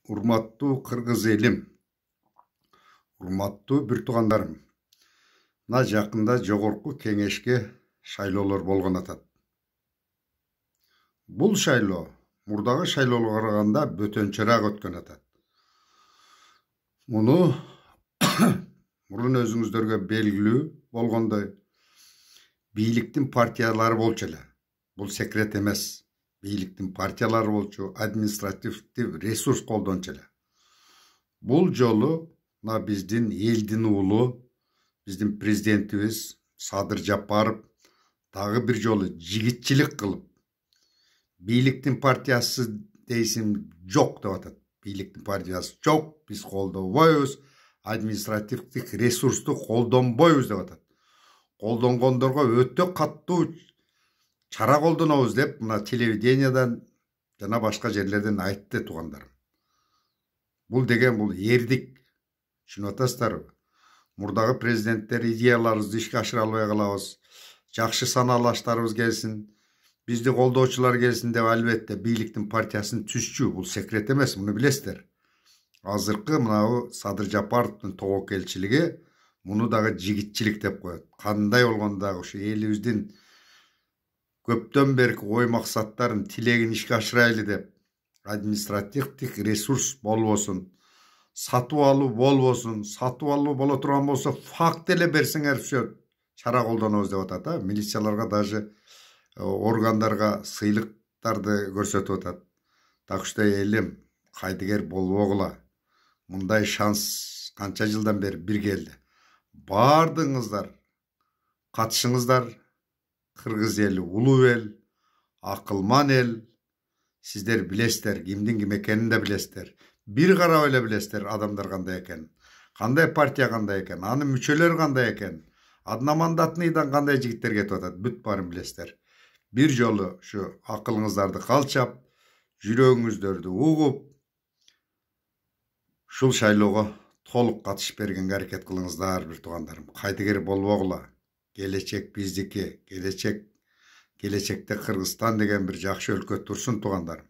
Урматтуу кыргыз элим, урматтуу бир туугандарым. Мына жакында жогорку кеңешке шайлоолор болгон атат. Бул шайлоо мурдагы шайлоого караганда бөтөнчөрөөк өткөн атат. Муну мурун өзүңүздөргө белгилүү болгондой бийликтин партиялары болчу эле. Бул секрет эмес. Бийликтин партиялары болчу, административдик ресурс колдончу эле. Бул жолу мына биздин элдин уулу, биздин президентибиз Садыр Жапаров дагы бир жолу жигитчилик кылып, бийликтин партиясы дейсин жок деп атат. Бийликтин партиясы жок, биз колдобойбуз, административдик ресурсту колдонбойбуз деп атат. Колдонгондорго өтө каттуу чара колдонобуз деп мына телевидениядан жана башка жерлерден айтты туугандарым. Бул деген бул эрдик. Түшүнүп атасыздарбы? Мурдагы президенттер идеяларыбызды ишке ашыра албай калабыз. Жакшы санаалаштарыбыз келсин, бизди колдоочулар келсин деп албетте бийликтин партиясын түзчү. Бул секрет эмес, муну билесиздер. Азыркы мына Садыр Жапаровдун тобокелчилиги муну дагы жигитчилик деп коет. Кандай болгондо дагы ушу элибиздин көптөн берки ой максаттарын, тилегин ишке ашырайлы деп административдик ресурс болбосун, сатып алуу болбосун, сатып алуу боло турган болсо факт эле берсеңер все чара колдонобуз деп атат. Милицияларга даже органдарга сыйлыктарды көрсөтүп атат. Так что элим кайдыгер болбогула. Мындай шанс канча жылдан бери бир келди. Бардыңыздар катышыңыздар. Кыргыз эли улуу эл, акылман эл. Сиздер билесиздер, кимдин ким экенин да билесиздер. Бир карап эле билесиздер адамдар кандай экен, кандай партия кандай экен, анын мүчөлөрү кандай экен, одномандатныйдан кандай жигиттер кетип атат, бүт баарын билесиздер. Бир жолу ушу акылыңыздарды калчап, жүрөгүңүздөрдү угуп, ушул шайлоого толук катышып бергенге аракет кылыңыздар, бир туугандарым. Кайдыгер болбогула. Келечек биздики, келечекте Кыргызстан деген бир жакшы өлкө турсун туугандарым.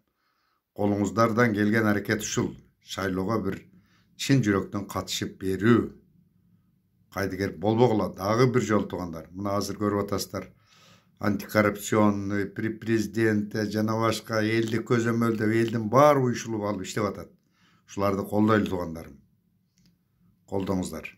Колуңуздардан келген аракет ушул. Шайлоого бир чын жүрөктөн катышып берүү. Кайдыгер болбогула. Дагы бир жол туугандар. Мына азыр көрүп атасыздар. Антикоррупционный, при президенте жана башка элди көзөмөлдөп, элдин баары уюшулуп алып иштеп атат. Ушуларды колдойлу туугандарым. Колдоңуздар.